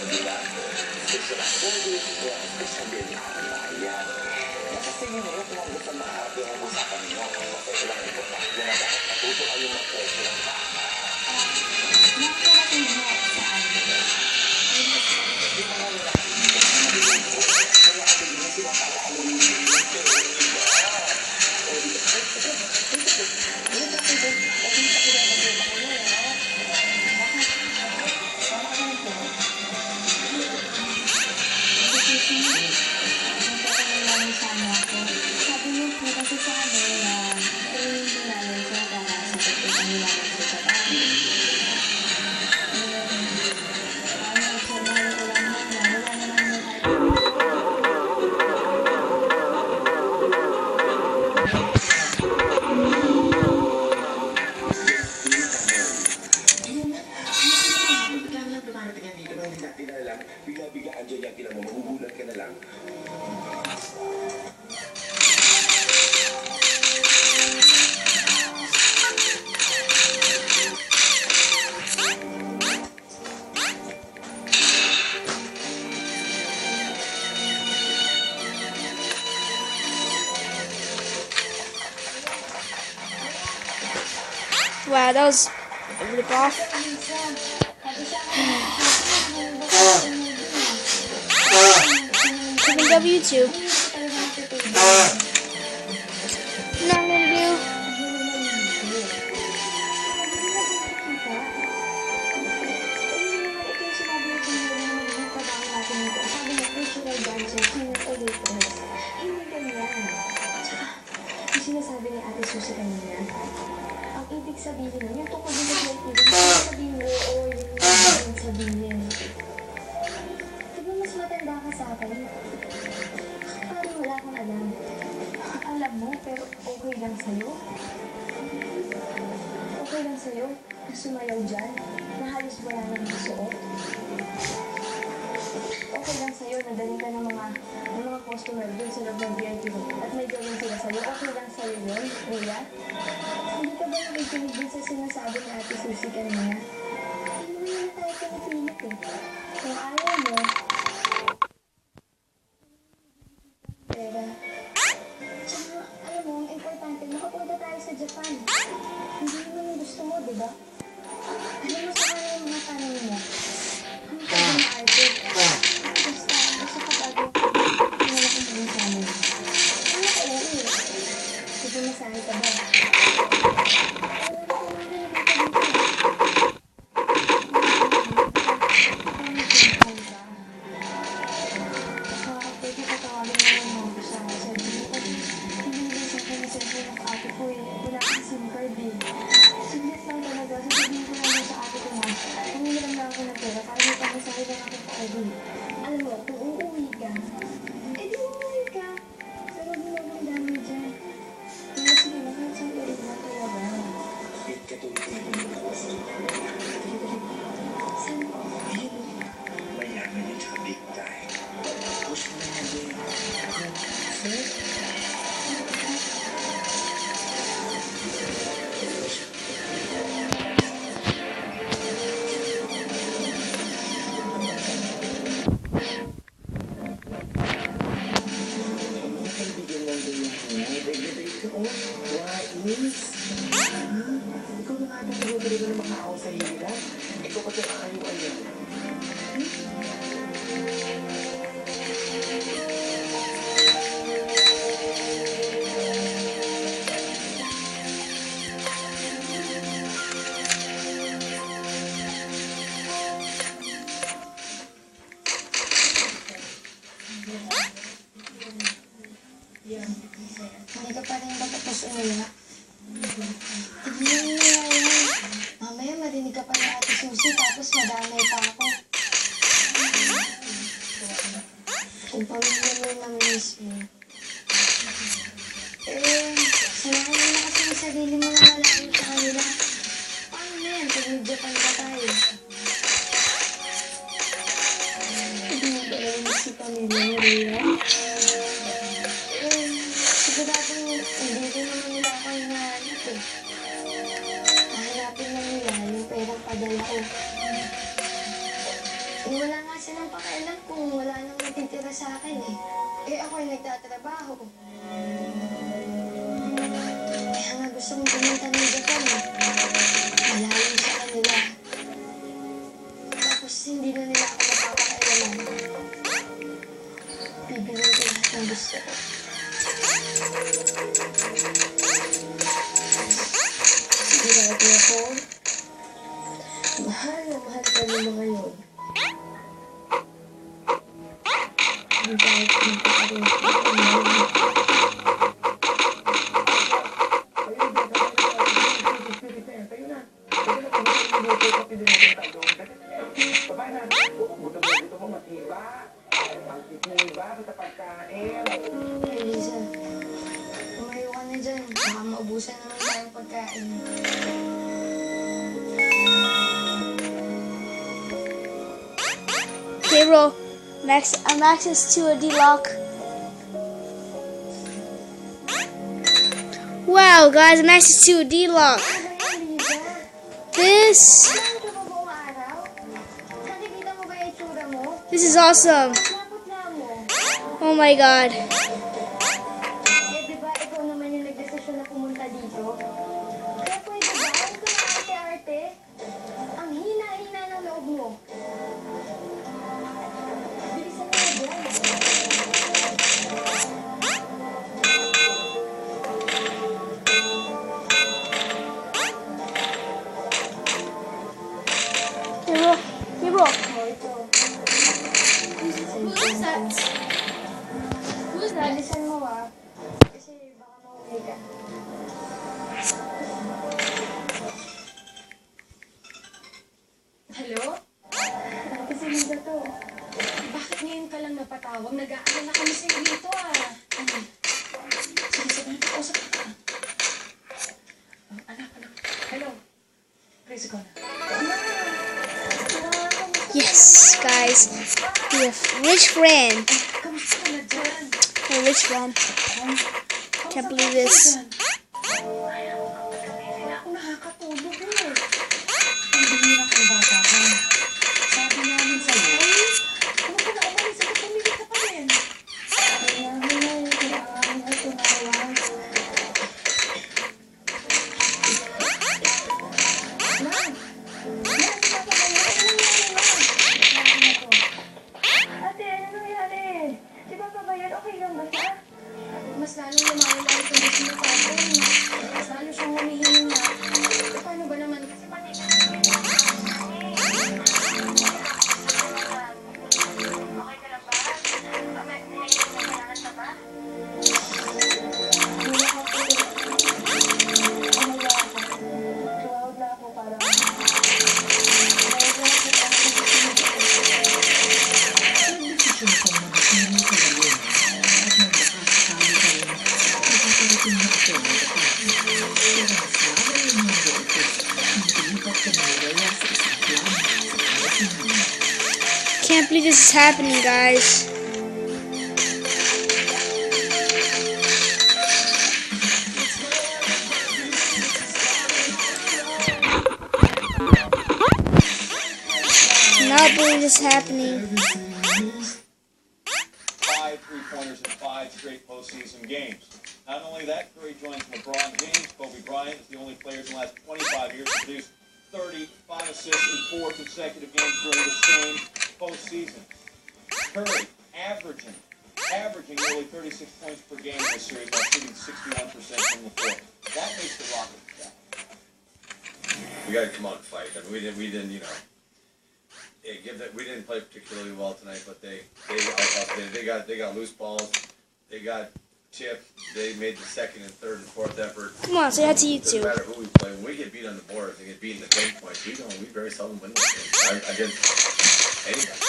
Diba? Special ang body, kaya special din ang bayan. Nasa tingin mo kung ang gusto mahabi ang usapan niyo. Kasi lang importante na dapat matuto kayong mag-presyo ng tama. Nakakarating mo saan? Di ba nga nila? Kaya ang bigyan sila para alumin yung sabi niyo po kasi sa amin na hindi namin siya kakasagot ang nilaman sa Japan. bigla-biglaan dyan yan, tila mo, magugulat ka na lang. Wow, that was a rip off. W2. Not gonna do. Sinasabi ni Ate Susie kanina, ang ibig sabihin nun, yung tungkol din sa ibig sabihin mo, o yung sabihin. Diba mas matanda ka sa akin? Parang wala kang alam. Alam mo, pero okay lang sa'yo. Okay lang sa'yo na sumayaw dyan, na halos wala nang suot. Okay lang sa'yo na dali ka ng mga customer dun sa loob ng VIP room at may gawin sila sa'yo. Okay lang sa'yo yun, Rhea? Hindi ka ba nakikinig din sa sinasabi ni Ate Susie kanina? Hindi mo na tayo pinapilit eh. Kung ayaw mo, pera. Tsaka, alam mo, ang importante, makapunta tayo sa Japan. Hindi mo yung gusto mo, di ba? Alam mo sa kanya yung mga tanong mo. Ang sabi ng arte, gusto ka bago wala kang gawin sa amin. Ano ka lang eh? Sige, masahe ka ba? Pwede ka tawagin mo yung mga gusto mo. Sabi mo, hindi sa akin na cellphone ng ate ko eh. Wala kang SIM card eh. Siglit lang talaga. Sasabihin ko lang sa ate ko na nangihiram lang ako ng pera para may pamasahe lang ako pa uwi. Alam mo, kung uuwi ka, di uuwi ka. Pero ginawang dami dyan. Kaya sige, lahat sa ulit na talaga. Bakit ka tuloy-tuloy mo? Saan? Mayaman yun sa big time. Push mo na yan din. Sir? Kaibigan lang din yung nag-date ka. Oh, wais. Ikaw na nga ito talaga na makaaw sa hirap. Ikaw pa ito ayaw-ayaw. Hindi ka pa rin ba tapos umiyak? Tignan mo na yan. Mamaya marinig ka pa ni Ate Susie tapos madamay pa ako. Kung pamilya mo yung namiss mo. Sanahan mo na kasi yung sarili mo na malaking sa kanila. Paano na yan pag nag-Japan ka tayo? Hindi mo ba namiss si pamilya mo, Rhea? Siguradong hindi ko naman nila ako hinahanap eh. Hahanapin lang nila yung perang padala ko. Wala nga silang pakialam kung wala nang natitira sa akin eh. Eh ako ay nagtatrabaho. Kaya nga gusto kong pumunta ng Japan eh. Malayo sa kanila. Tapos hindi na nila ako mapapakailaman. Bibigyan ko lahat ng gusto ko. Sigurado ako. Mahal na mahal ka nila ngayon. Hindi kahit hindi ka rin Hey, Lisa. Tumayo ka na dyan. Baka maubusan naman tayong pagkain. Okay, bro. Access to a D-lock. Wow, guys, I'm access to a D-lock. Ano yan, Lisa? This Saan ka ba buong araw? Nakikita mo ba yung itsura mo? is awesome. Lapot-la mo. Oh my god. Eh, di ba ikaw naman yung nagdesisyon na pumunta dito? Kaya pwede ba? Huwag ka na arte-arte. Ang hina-hina ng loob mo. Bilisan mo dyan. Hey, bro. Oh, ito. Who's that? Who's that? Bilisan mo ah. Kasi baka mauwi ka. Hello? Kasi Lisa to. Bakit ngayon ka lang napatawag? Nag-aalala kami sa'yo dito ah. Ano? Sige, sige. Nakausap kita. Anak. Hello? Praise ko na. Yes, guys. We have rich friend. Kamusta ka na dyan? A rich friend. Can't believe this. Ako nakakatulog eh. Ang bihira kang bata ka. Sabi namin sa'yo, huwag ka na umalis at pumili ka pa rin. Kaya mo na yung kailangan ay tumawag. Ma'am! Ate, ano nangyari? Si Papa ba yan? Okay lang ba siya? Mas lalong lumawala ito na sinasabi. Mas lalo siyang humihinga. Paano ba naman? Kasi pati Can't believe this is happening, guys. Not believe this is happening. 5 3-pointers in 5 straight postseason games. Not only that, Curry joins LeBron James. Kobe Bryant is the only player in the last 25 years to produce 35 assists in 4 consecutive games during the same postseason. Curry averaging nearly 36 points per game in this series by shooting 61% from the floor. That makes the Rockets better. We got to come out and fight. I mean, we didn't, you know. We didn't play particularly well tonight, but they got loose balls. They got chipped. They made the second and third and fourth effort. Come on, say that to you Doesn't too. matter who we play. When we get beat on the boards and get beat in the 10 points, we very seldom win those games against anybody.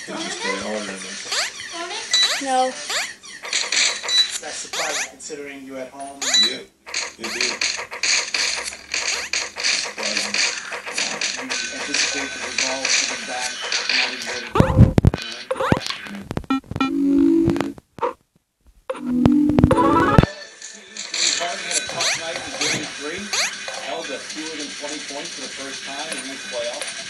It's just really hard than this. No. That's surprising considering you at home. Yeah, it is. Surprising. You anticipate the results coming back, not even ready to go. James Harden had a tough night in Game 3. Held a have fewer than 20 points for the first time in these playoffs.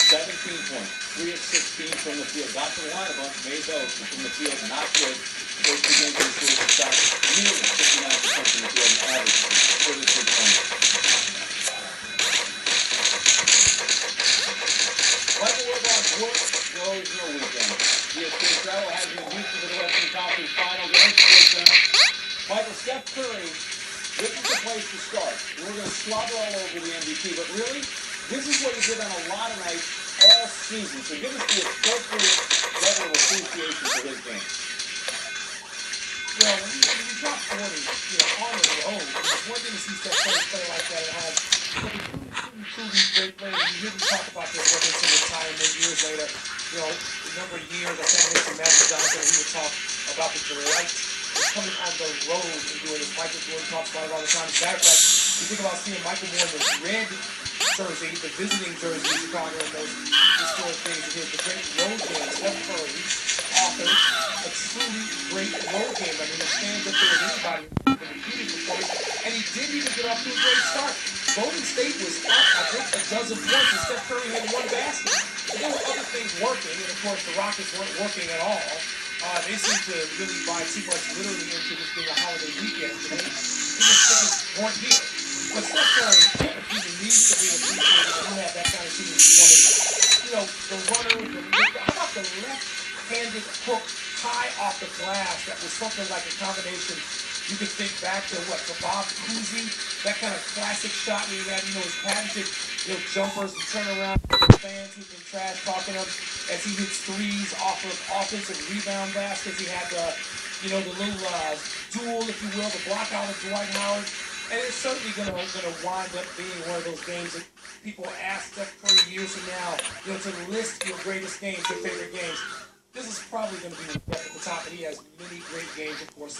17 points, 3 of 16 from the field. Got to the line a bunch, made those, but from the field, not good. First two games of the season, shot nearly 59% from the field and average 33 points. Michael Wilbon's work goes no weekend. ESPN Travel has you in Houston for the Western Conference Finals and SportsCenter. Michael, Steph Curry, this is the place to start. We're going to slobber all over the MVP, but really, this is what he did on a lot of nights all season. So give us the appropriate level of appreciation for his game. Well, when you drop 40, on the road, it's one thing to see Steph Curry play like that at home. But the truly great players, and you hear me talk about this whether it's in retirement years later, a number of years, I sat next to Magic Johnson, and he would talk about the delight of coming on the road and doing this. Michael Jordan talks about it all the time. As a matter of fact, you think about seeing Michael Moore in the red jersey, the visiting jersey in Chicago, and those historic things of his, the great road game. Steph Curry authored a truly great road game. I mean, it stands up there with anybody in the beauty performance, and he didn't even get off to a great start. Golden State was up, I think, a dozen points, and Steph Curry had one basket. And there were other things working, and of course, the Rockets weren't working at all. They seemed to really buy too much literally into this being a holiday weekend. Even tickets weren't here. But Steph Curry, he needs to be appreciated when you have that kind of shooting performance. The runner, how about the left-handed hook high off the glass? That was something like a combination. You could think back to Bob Cousy, that kind of classic shot where you had, his patented, jumpers and turn around fans who've been trash talking him as he hits threes off of offensive rebound baskets. He had the little duel, if you will, the block out of Dwight Howard. And it's certainly going to wind up being one of those games that people ask Steph Curry years from now, to list your greatest games, your favorite games. This is probably going to be at the top, and he has many great games, of course.